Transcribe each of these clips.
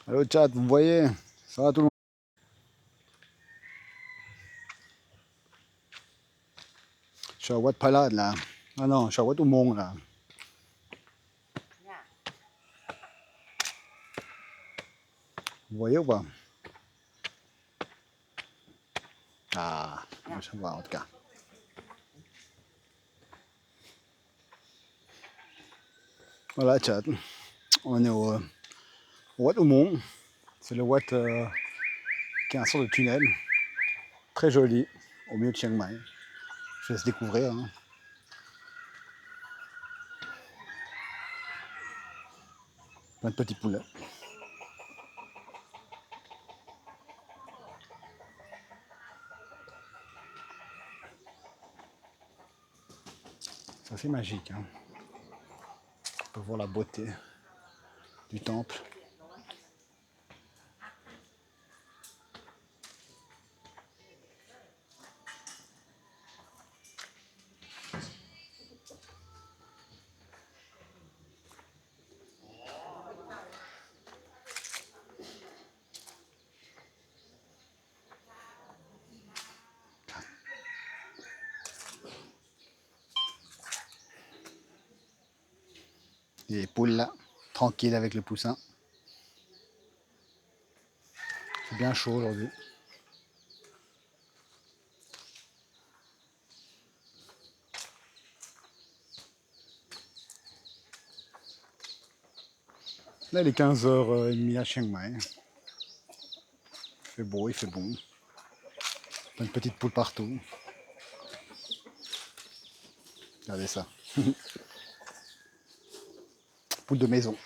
Hello chat, vous me voyez? Ça va tout le monde? Je suis à Wat Palade là. Ah non, je suis à Wat Oumong là. Vous voyez ou pas? Ah, je vois en tout cas. Voilà chat, on est au Wat Oumong. C'est le Wat qui est un sort de tunnel. Très joli, au milieu de Chiang Mai. Je laisse découvrir. Hein. Plein de petits poulets. C'est assez magique. Hein. On peut voir la beauté du temple. Les poules là, tranquilles avec le poussin. C'est bien chaud aujourd'hui. Là, il est 15h30 à Chiang Mai. Il fait beau, il fait bon. Plein de petites poules partout. Regardez ça. Poule de maison.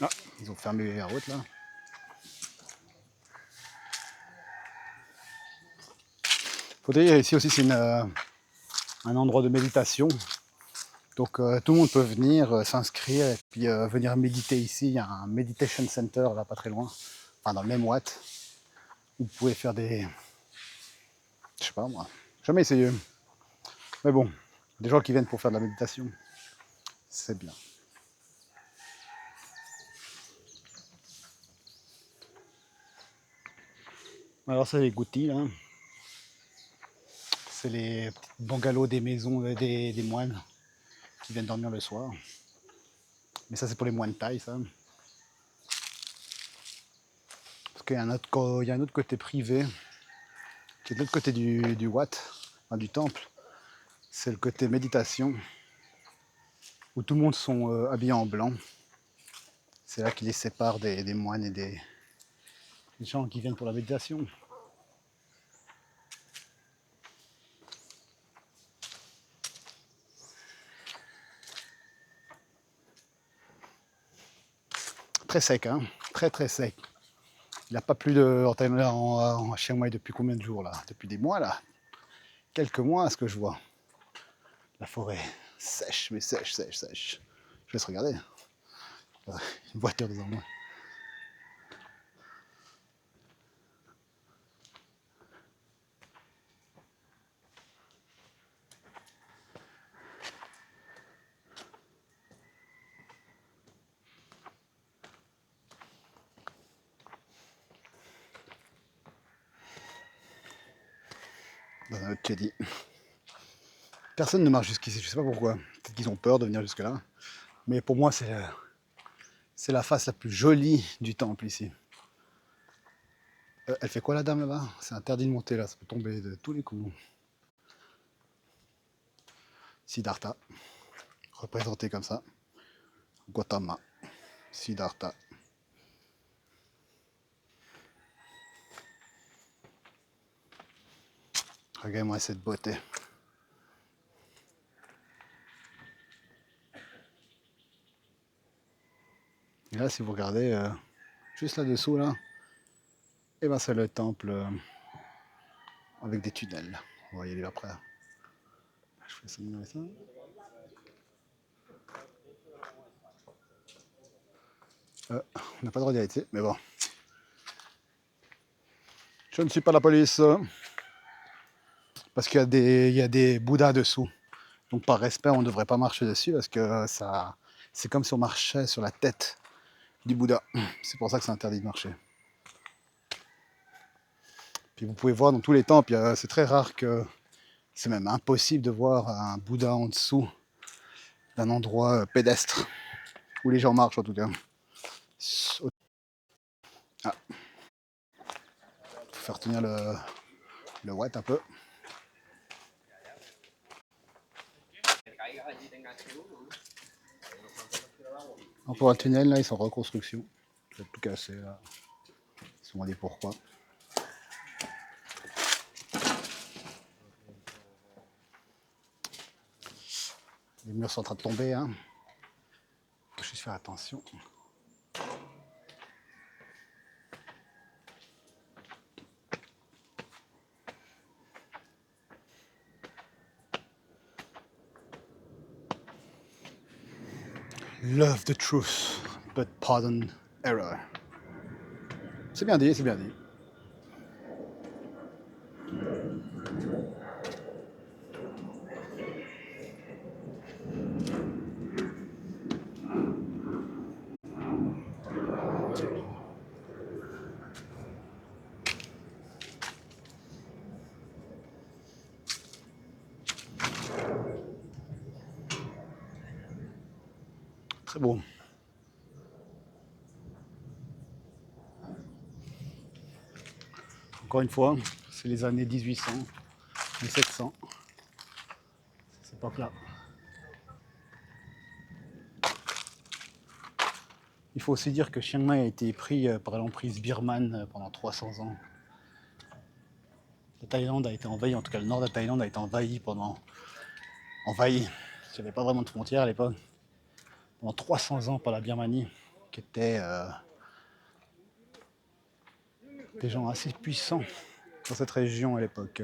Ah, ils ont fermé la route là. Faut dire ici aussi c'est un endroit de méditation. Donc tout le monde peut venir s'inscrire et puis venir méditer ici. Il y a un meditation center là pas très loin. Enfin dans le même Watt. Vous pouvez faire des. Je sais pas moi. Jamais essayé. Mais bon, des gens qui viennent pour faire de la méditation. C'est bien. Alors c'est les goutis là. C'est les petits bungalows des maisons des moines qui viennent dormir le soir. Mais ça c'est pour les moines thaïs ça. Parce qu'il y a un autre côté privé qui est de l'autre côté du Watt, enfin, du temple. C'est le côté méditation où tout le monde sont habillés en blanc. C'est là qu'ils les séparent des moines et des gens qui viennent pour la méditation. Très sec, hein, très très sec. Il n'a pas plu en Chiang Mai depuis combien de jours là? Depuis des mois là. Quelques mois à ce que je vois. La forêt sèche, mais sèche, sèche, sèche. Je laisse regarder. Une voiture devant moi. Dans un autre Teddy. Personne ne marche jusqu'ici, je sais pas pourquoi. Peut-être qu'ils ont peur de venir jusque là. Mais pour moi, c'est la face la plus jolie du temple ici. Elle fait quoi la dame là-bas? C'est interdit de monter là, ça peut tomber de tous les coups. Siddhartha, représenté comme ça. Gautama, Siddhartha. Regardez-moi cette beauté. Et là, si vous regardez juste là-dessous, là, et ben c'est le temple avec des tunnels. On va y aller après. Je fais ça, ça. On n'a pas le droit d'y aller, mais bon. Je ne suis pas la police. Parce qu'il y a des bouddhas dessous. Donc par respect, on ne devrait pas marcher dessus parce que ça, c'est comme si on marchait sur la tête du Bouddha. C'est pour ça que c'est interdit de marcher. Puis vous pouvez voir dans tous les temples, c'est très rare que c'est même impossible de voir un Bouddha en dessous d'un endroit pédestre où les gens marchent en tout cas. Ah, faut faire tenir le wet un peu. Pour un tunnel, là, ils sont en reconstruction. C'est tout cassé là. Ils sont allés pourquoi. Les murs sont en train de tomber, hein. Faut juste faire attention. Love the truth, but pardon error. C'est bien dit, c'est bien dit. Très beau. Encore une fois, c'est les années 1800, 1700. Cette époque-là. Il faut aussi dire que Chiang Mai a été pris par l'emprise birmane pendant 300 ans. La Thaïlande a été envahie, en tout cas le nord de la Thaïlande a été envahi pendant... Envahi. Il n'y avait pas vraiment de frontières à l'époque. Pendant 300 ans par la Birmanie, qui était des gens assez puissants dans cette région à l'époque.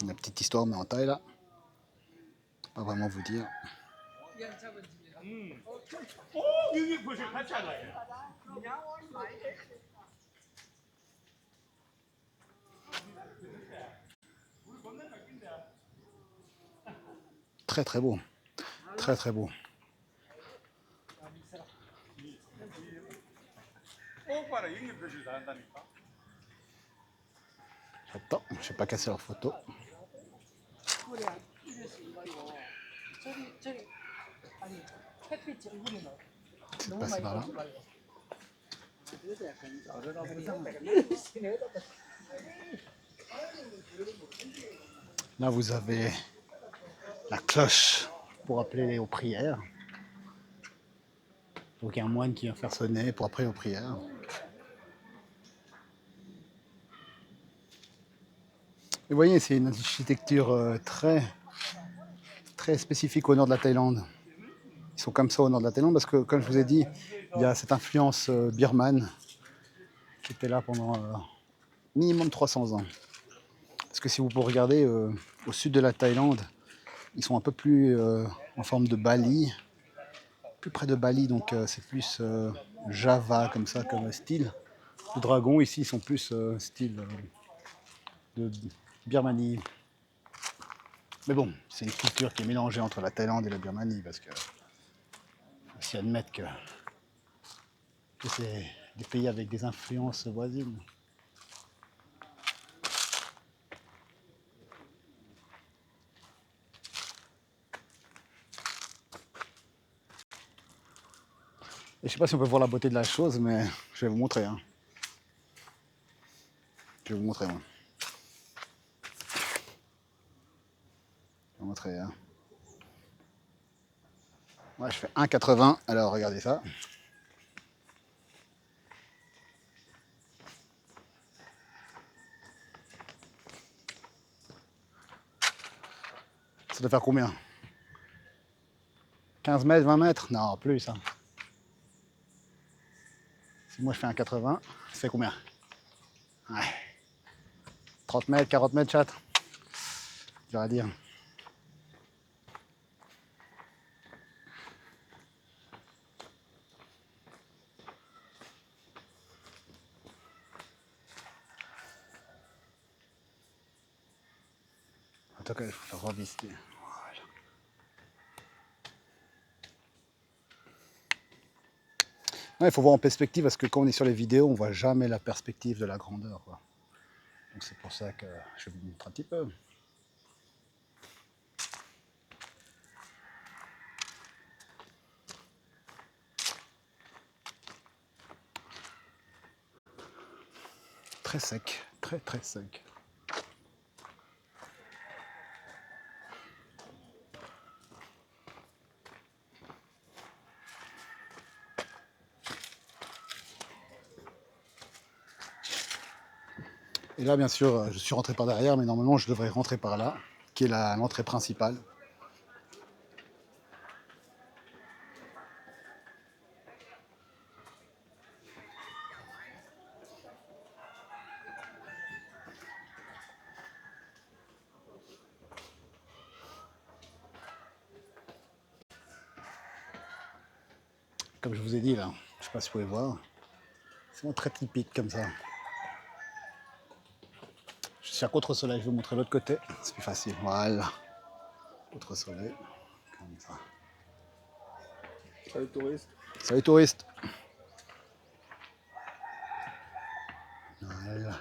La petite histoire, mais en taille là. Pas vraiment vous dire. Très très beau. Très très beau. Attends, je vais pas casser leur photo. C'est passé par là. Là, vous avez la cloche pour appeler aux prières. Donc, il y a un moine qui vient faire sonner pour appeler aux prières. Et vous voyez, c'est une architecture très, très spécifique au nord de la Thaïlande. Ils sont comme ça au nord de la Thaïlande parce que, comme je vous ai dit, il y a cette influence birmane qui était là pendant minimum 300 ans. Parce que si vous pouvez regarder au sud de la Thaïlande, ils sont un peu plus en forme de Bali, plus près de Bali, donc c'est plus Java comme ça, comme style. Les dragons ici sont plus style de Birmanie. Mais bon, c'est une culture qui est mélangée entre la Thaïlande et la Birmanie parce que faut aussi admettre que c'est des pays avec des influences voisines. Et je sais pas si on peut voir la beauté de la chose, mais je vais vous montrer. Hein. Je vais vous montrer, moi. Je vais vous montrer. Hein. Moi, je fais 1,80. Alors, regardez ça. Ça doit faire combien? 15 mètres, 20 mètres? Non, plus. Hein. Si moi, je fais 1,80, ça fait combien? Ouais. 30 mètres, 40 mètres, chat. Dur à dire. En tout cas, il faut faire revisiter. Voilà. Ouais, il faut voir en perspective parce que quand on est sur les vidéos, on voit jamais la perspective de la grandeur. Quoi. Donc c'est pour ça que je vais vous montrer un petit peu. Très sec, très très sec. Et là, bien sûr, je suis rentré par derrière, mais normalement, je devrais rentrer par là, qui est l'entrée principale. Comme je vous ai dit, là, je ne sais pas si vous pouvez voir, c'est vraiment très typique comme ça. Je suis à contre-soleil, je vais vous montrer l'autre côté, c'est plus facile. Voilà, contre-soleil, comme ça. Salut touristes. Salut touristes. Voilà.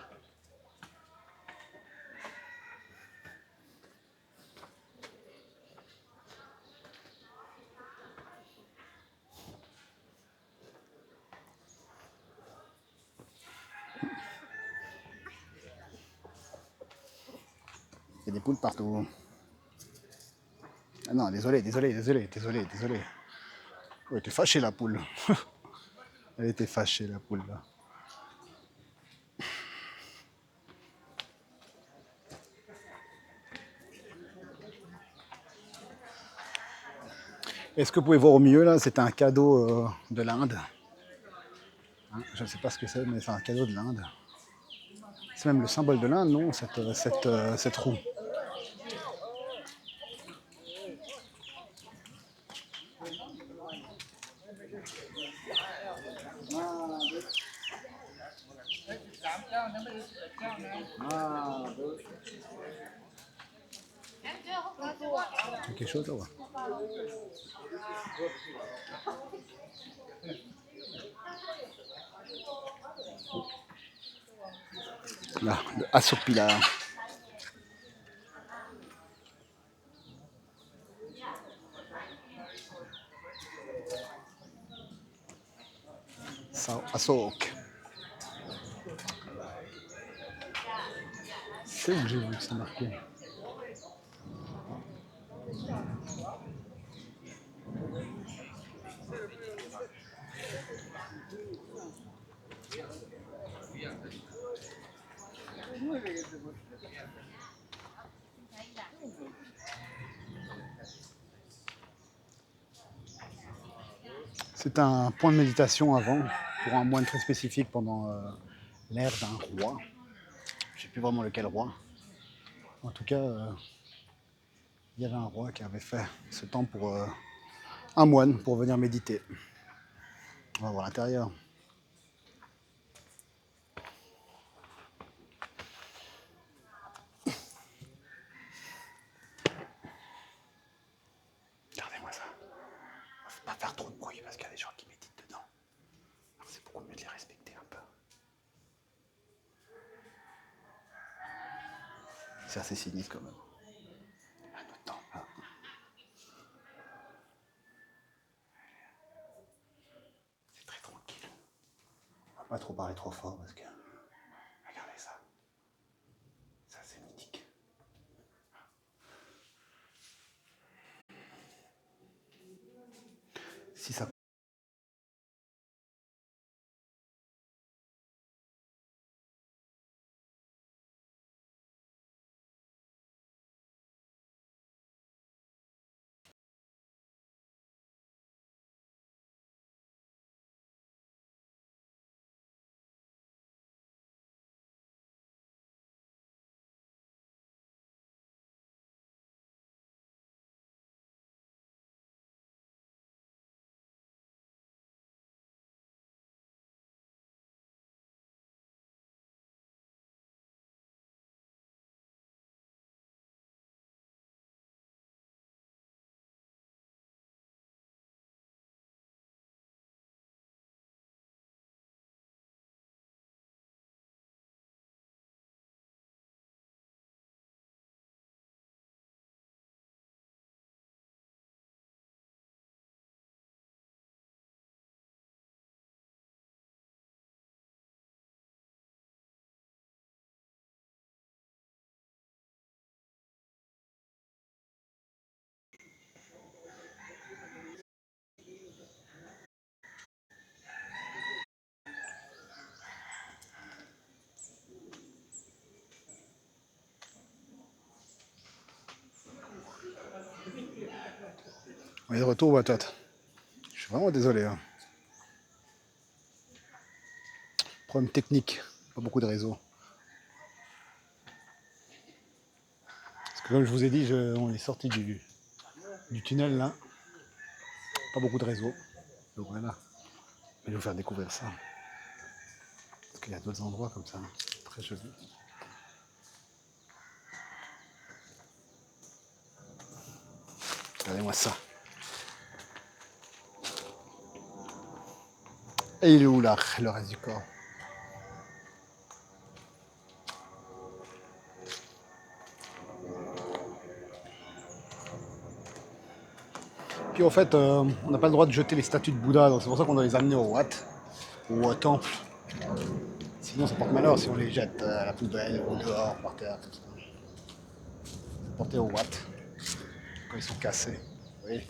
Il y a des poules partout. Ah non, désolé. Elle était fâchée la poule. Elle était fâchée la poule là. Est-ce que vous pouvez voir au milieu là, c'est un cadeau de l'Inde. Hein, je ne sais pas ce que c'est, mais c'est un cadeau de l'Inde. C'est même le symbole de l'Inde, non, cette roue. C'est quelque chose là, ouais. Là, le Asopila. Asok. C'est où que j'ai vu que c'est marqué. C'est un point de méditation avant, pour un moine très spécifique pendant l'ère d'un roi. Je ne sais plus vraiment lequel roi. En tout cas, il y avait un roi qui avait fait ce temps pour un moine pour venir méditer. On va voir l'intérieur. Regardez-moi ça. Il ne faut pas faire trop de bruit parce qu'il y a des gens qui méditent dedans. Alors c'est beaucoup mieux de les respecter un peu. C'est assez sinistre quand même. Un autre temps, là. C'est très tranquille. On va pas trop parler trop fort parce que... Regardez ça. Ça c'est mythique. Ici, ça. On est de retour, Watot. Je suis vraiment désolé. Hein. Problème technique, pas beaucoup de réseau. Parce que comme je vous ai dit, on est sorti du tunnel là. Pas beaucoup de réseau. Donc voilà. Je vais vous faire découvrir ça. Parce qu'il y a d'autres endroits comme ça. Très jolis. Regardez-moi ça. Et il est où là, le reste du corps? Puis en fait, on n'a pas le droit de jeter les statues de Bouddha, donc c'est pour ça qu'on doit les amener au Wat, ou au temple. Sinon ça porte malheur si on les jette à la poubelle ou dehors, par terre, tout ça. Porter au Wat, quand ils sont cassés. Vous voyez,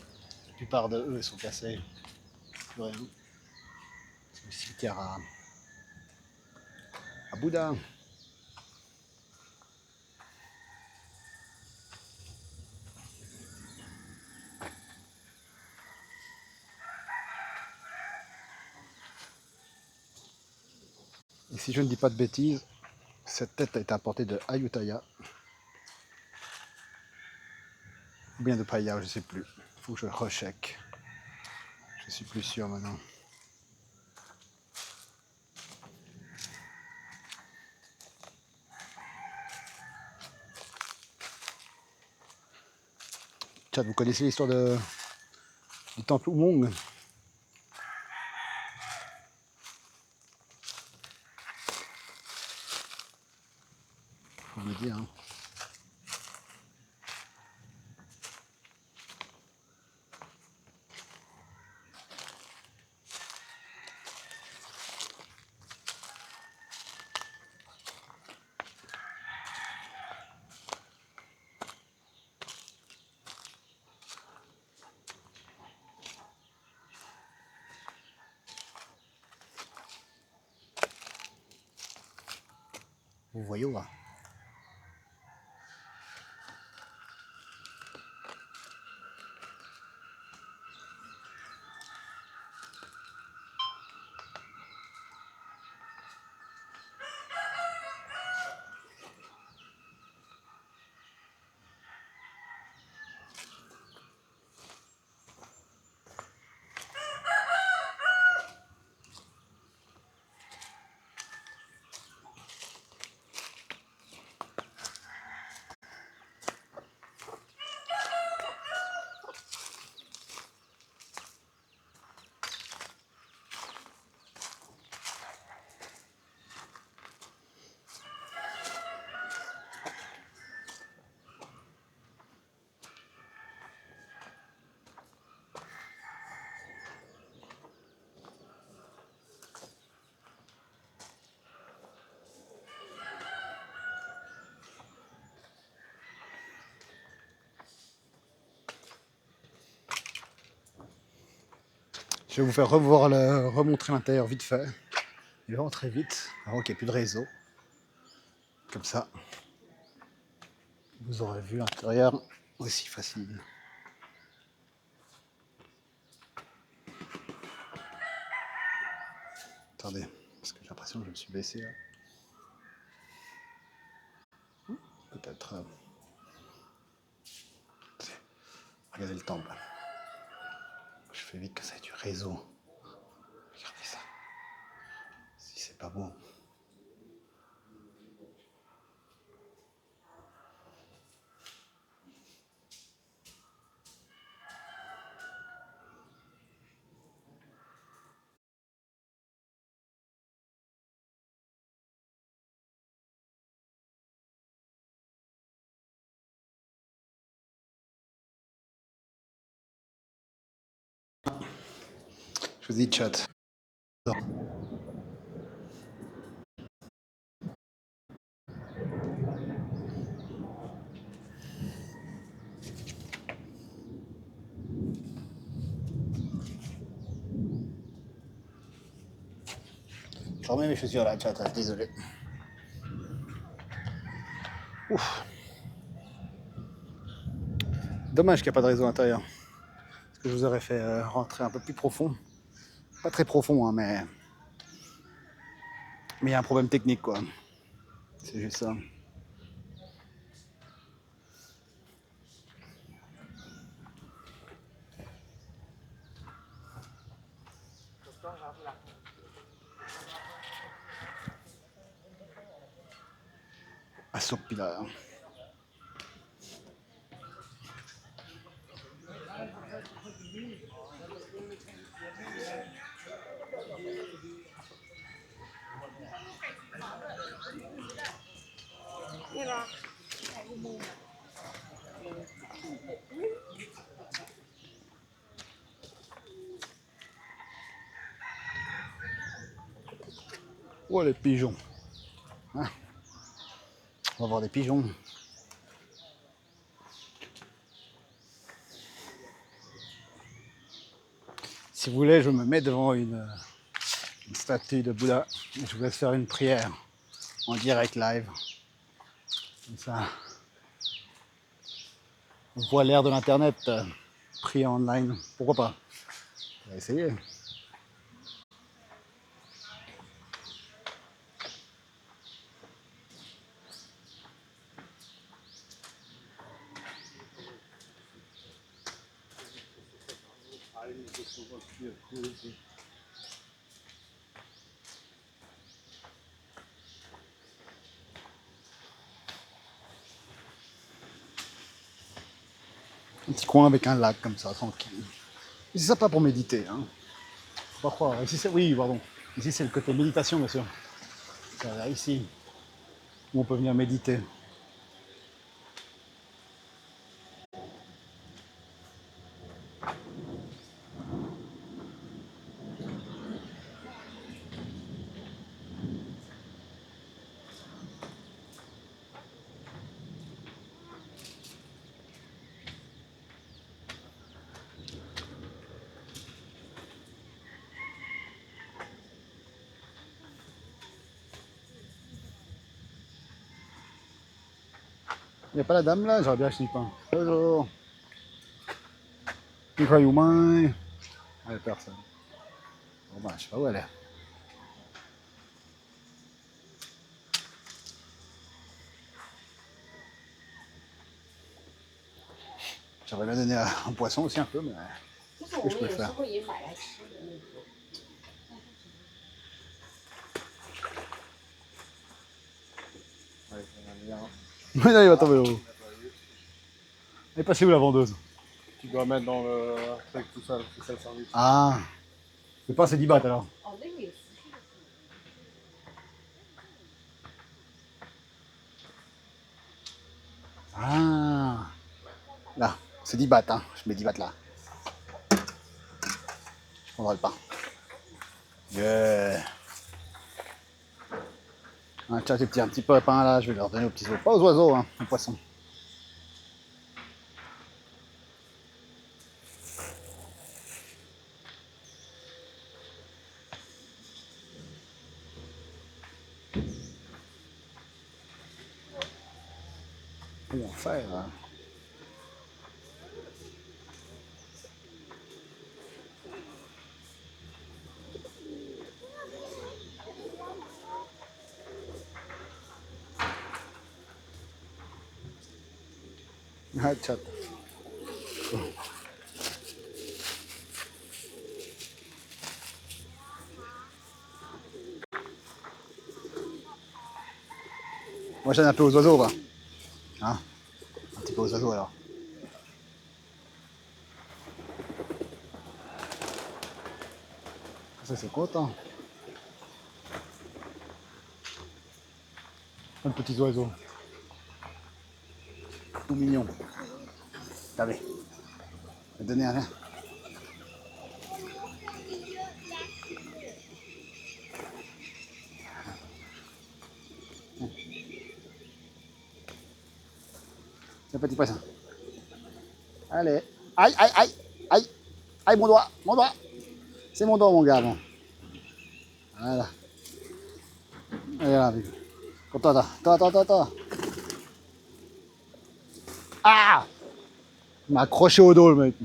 la plupart de eux ils sont cassés. C'est le cimetière à Bouddha. Et si je ne dis pas de bêtises, cette tête a été apportée de Ayutthaya. Ou bien de Paya, je ne sais plus. Il faut que je recheck. Je suis plus sûr maintenant. Tiens, vous connaissez l'histoire du temple Umong? Faut me dire. Hein. Vous voyez là. Je vais vous faire remontrer l'intérieur vite fait. Il va vraiment très vite, avant qu'il n'y ait plus de réseau. Comme ça, vous aurez vu l'intérieur aussi facile. Attendez, parce que j'ai l'impression que je me suis baissé là. Peut-être. Regardez le temple. Je fais vite que ça ait du réseau. Regardez ça. Si c'est pas beau. Je vous dis chat. Je remets mes chaussures là, chat, désolé. Ouf. Dommage qu'il n'y a pas de réseau intérieur. Parce que je vous aurais fait rentrer un peu plus profond. Pas très profond, hein, mais il y a un problème technique, quoi. C'est juste ça. Assopileur. Oh, les pigeons. Hein, on va voir des pigeons. Si vous voulez, je me mets devant une statue de Bouddha et je vous laisse faire une prière en direct live. Comme ça, on voit l'air de l'internet, prier en online. Pourquoi pas? On va essayer. Un petit coin avec un lac comme ça, tranquille. C'est sympa pour méditer. Hein. Faut pas croire. Ici, oui, pardon. Ici, c'est le côté méditation, bien sûr. C'est ici où on peut venir méditer. Il n'y a pas la dame là? J'aurais bien acheté du pain. Bonjour. Une fois humain. Il n'y a personne. Bon, bah, je sais pas où elle est. J'aurais bien donné un poisson aussi un peu, mais qu'est-ce que je peux faire? Oui, là, il va tomber haut. Elle est passée où la vendeuse? Tu dois mettre dans le truc tout ça, c'est ça le service. Ah, c'est pas assez 10 bahts alors. Ah, là, c'est 10 bahts, hein. Je mets 10 bahts là. Je prendrai le pain. Yeah. Tiens, tes petits, un petit peu de pain là, je vais leur donner aux petits oiseaux. Pas aux oiseaux, hein, aux poissons. Comment faire hein? Ah, chat. Moi j'aime un peu aux oiseaux, va. Hein, un petit peu aux oiseaux alors. Ça c'est content. Un petit oiseau. Tout mignon. Regardez. Je vais donner un rien. C'est un petit poisson. Allez. Aïe, aïe, aïe, aïe. Aïe, mon doigt, mon doigt. C'est mon doigt, mon gars. Bon. Voilà. Allez là, attends, attends. Ah! Il m'a accroché au dos, le mec.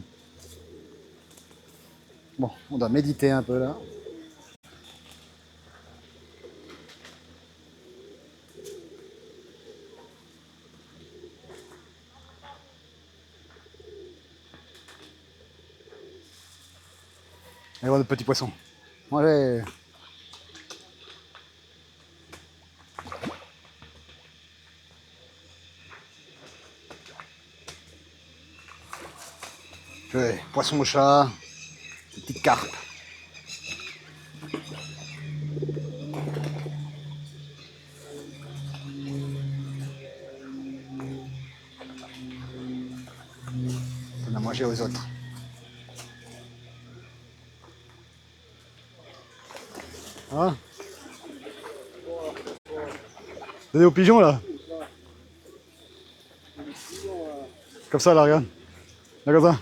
Bon, on doit méditer un peu là. Allez voir notre petit poisson. Allez. Ouais, poisson au chat, des petites carpes. On a mangé aux autres. Hein? Donnez aux pigeons là. Comme ça là, regarde. Là comme ça.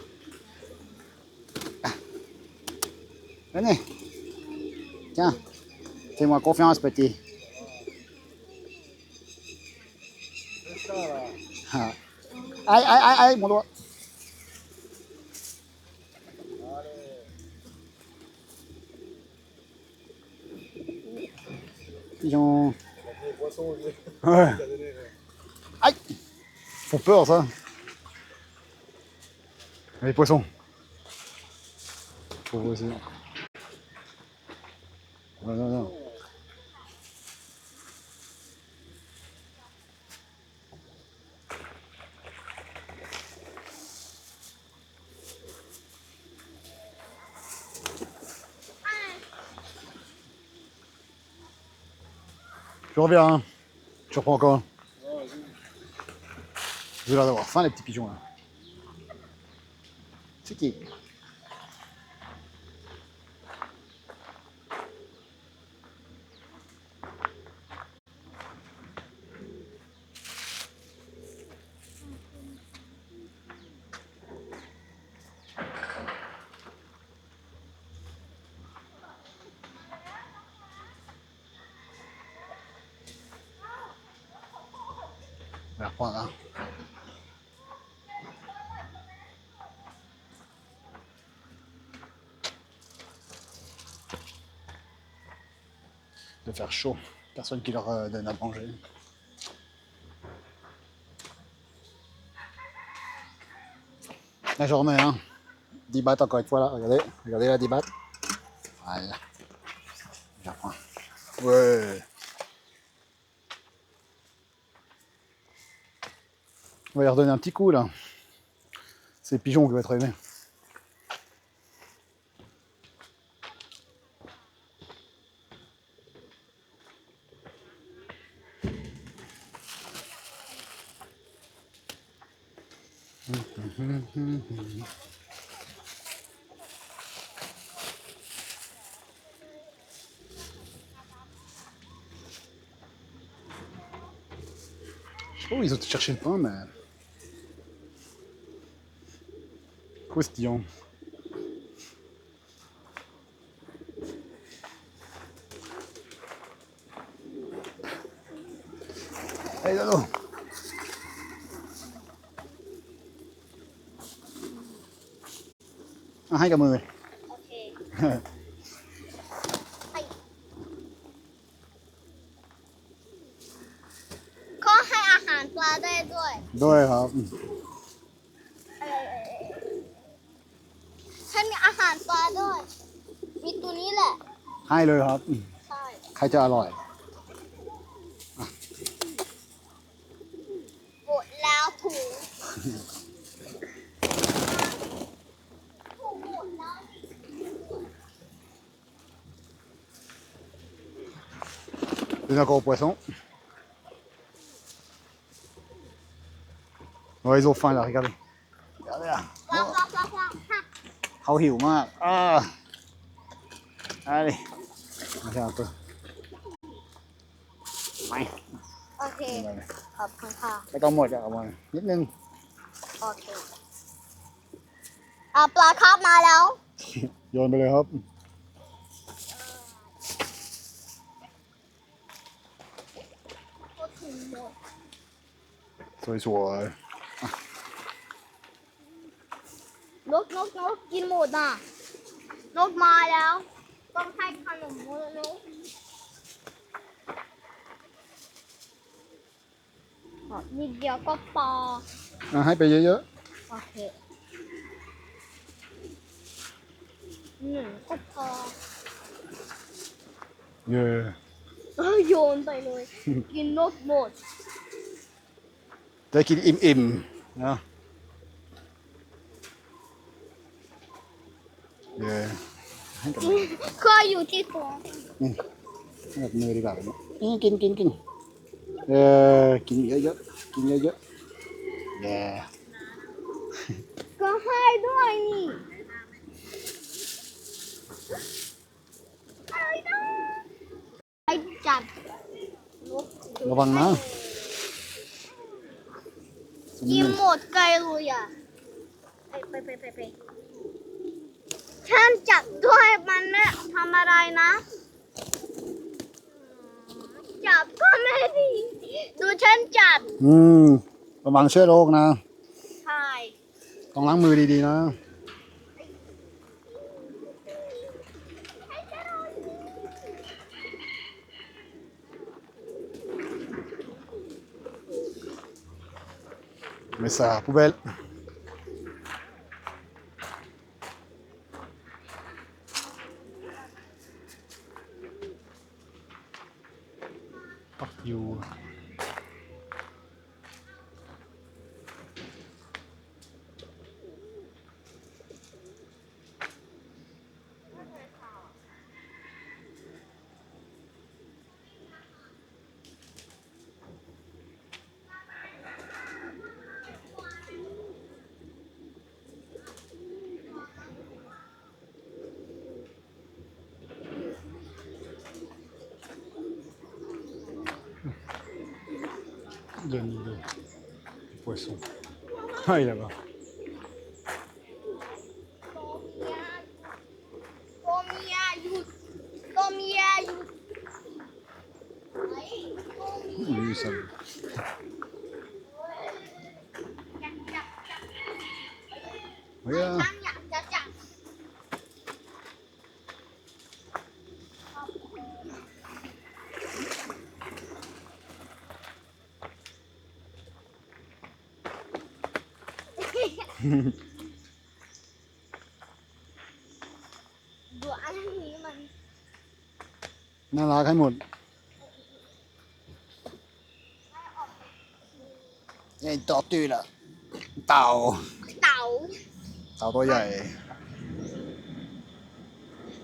Venez. Tiens. Fais-moi confiance, petit. Ah. Aïe, aïe, aïe, aïe, mon doigt. Pigeon. Ouais. Aïe. Ils font peur, ça. Les poissons. Faut voir aussi. Non, non, non. Je reviens, hein. Je reprends encore. J'ai l'air d'avoir faim, les petits pigeons là. C'est qui? Je vais reprendre, hein. De faire chaud. Personne qui leur donne à manger. La journée, hein. 10 bahts encore une fois là. Regardez, regardez là, 10 bahts. Voilà. Je reprends. Ouais. On va leur donner un petit coup là. C'est les pigeons qui vont être aimés. Je sais pas où ils ont cherché le pain, mais. Croustillant. Allez, Dodo. ให้กับมือ โอเคไอ้ก็ให้อาหารปลาได้ด้วย ด้วยครับ ฉันมีอาหารปลาด้วย มีตัวนี้แหละ ให้เลยครับ ใช่ ใครจะอร่อย หมดแล้วถุงถุงหมดแล้ว Donne encore au poisson. Ouais, ils ont faim là, regardez. Regardez là. ปลาปลาปลาปลา เขาหิวมากallez on fait un peu ไป โอเค ขอบคุณค่ะ ไม่ต้องหมดอะเอามานิดนึง โอเคปลาคาร์ฟมาแล้ว โยนไปเลยครับ สวย นกกินหมดน่ะ นกมาแล้ว ต้องให้ขนมนกนิดเดียวก็พอ ๆให้ไปเยอะ โอเคหนึ่งก็พอ ๆเย่ โยนไปเลย กินนกหมด จะกินอิ่มๆนะเย่ให้กับมือ เคยอยู่ที่ท้อง นี่ให้กับมือดีกว่านี่กินกินกินกินเยอะๆกินเยอะๆเย่ ก็ให้ด้วยนี่อะไรนะไอ้จับนก ระวังนะ กินหมดไกลเลยอ่ะไปฉันจับด้วยมันไม่ทำอะไรนะจับก็ไม่ดีดูฉันจับ ระวังเชื้อโรคนะ ใช่ ต้องล้างมือดีๆนะไม่สะอาดpoubelleอยู่ Donne le poisson. Ah, il est là-bas. ตัวเมียหยุดตัวเมียหยุดไอ้ตัวเมีย Oui, ça. จับ Regarde. ฉันอยากจะจับ ดูอันนี้มัน น่ารักให้หมดนี่ต่อตื้อละเต่า เต่า เต่าตัวใหญ่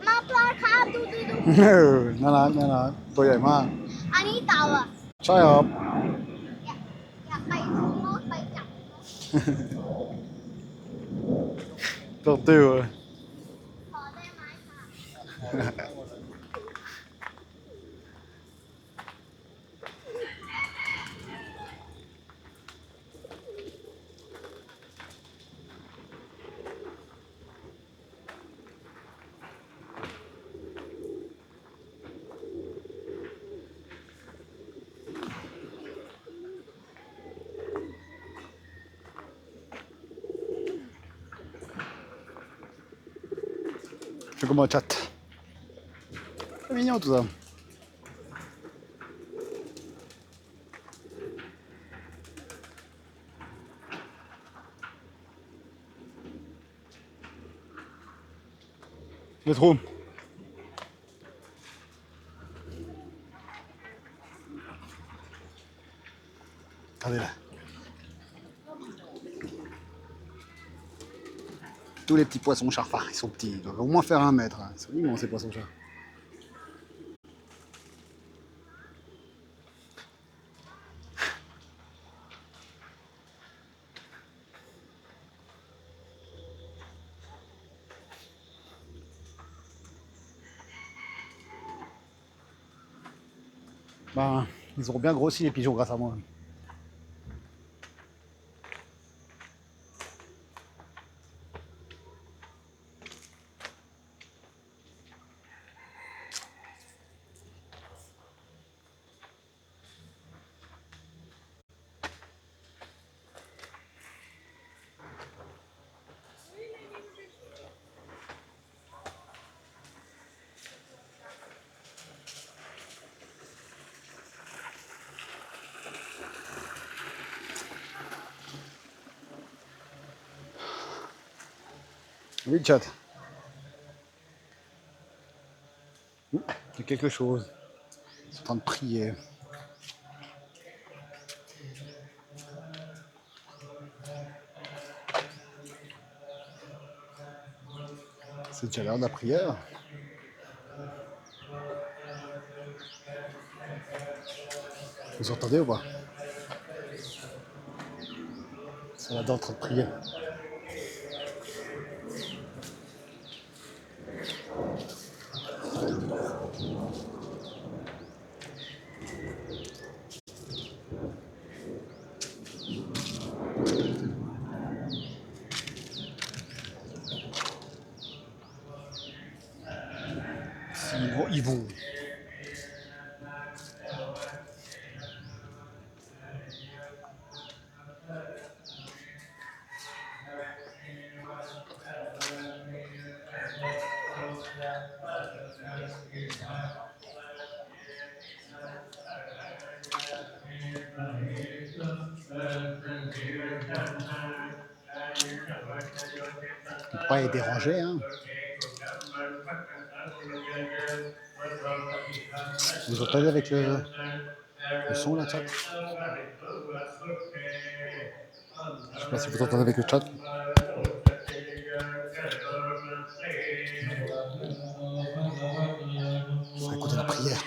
มาปลาครับดู น่ารักตัวใหญ่มาก อันนี้เต่าอ่ะ ใช่ครับ อยากไปดูนกไปจับนก ต่อตื้อ ขอได้ไหมคะ เ C'est comme un chat. C'est mignon tout ça. C'est trop. Regardez là. Tous les petits poissons chars, enfin, ils sont petits, ils doivent au moins faire 1 mètre. Hein. Ils sont immenses ces poissons chars. Ben, ils ont bien grossi les pigeons grâce à moi. Oui, chat. Il y a quelque chose. Ils sont en train de prier. C'est déjà l'heure de la prière. Vous entendez ou pas? Ils sont là-dedans en train de prier. Ils vont. On ne peut pas les déranger. Hein. Vous entendez avec le son là, chat? Je sais pas si vous entendez avec le chat. On va écouter la prière.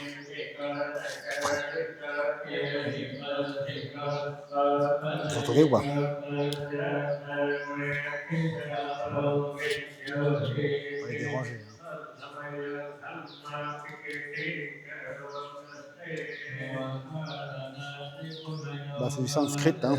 Vous entendez ou pas? On va les déranger. Hein. Bah, c'est du sanskrit. Hein.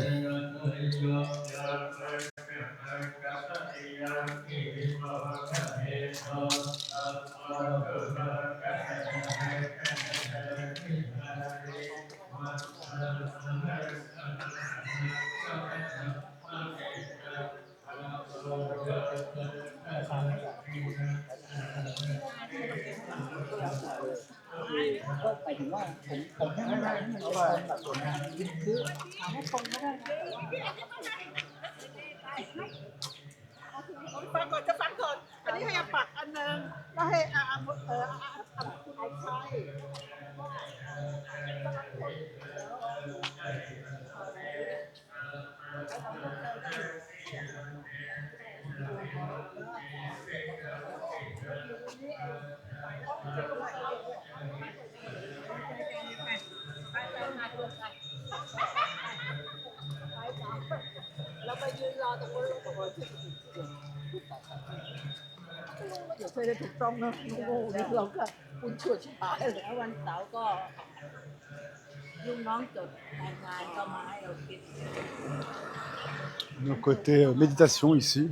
Le côté méditation ici,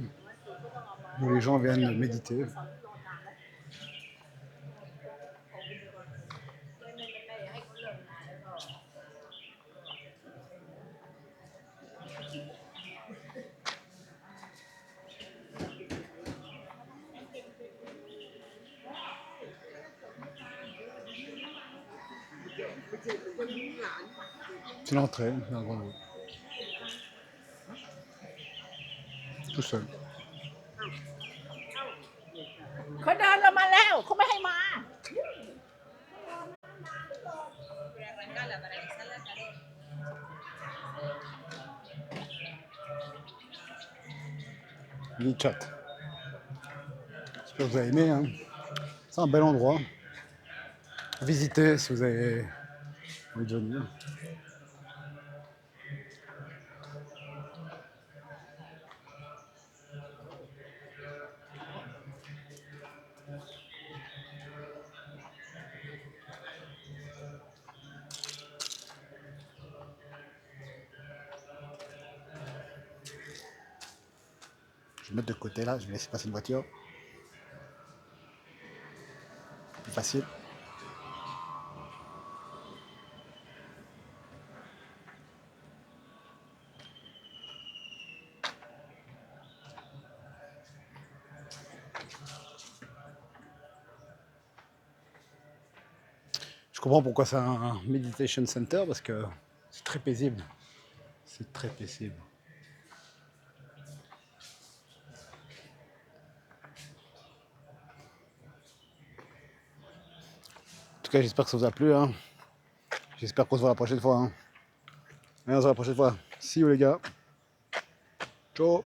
où les gens viennent méditer. C'est l'entrée, la grande route. Tout seul. เขาเดินลงมาแล้วเขาไม่ให้มา Lichat. J'espère que vous avez aimé. Hein. C'est un bel endroit. Visitez si vous avez envie de venir. Je vais mettre de côté là, je vais laisser passer une voiture. Plus facile. Je comprends pourquoi c'est un meditation center parce que c'est très paisible. C'est très paisible. En tout cas, j'espère que ça vous a plu. Hein. J'espère qu'on se voit la prochaine fois. Hein. Allez, on se voit la prochaine fois. See you les gars. Ciao.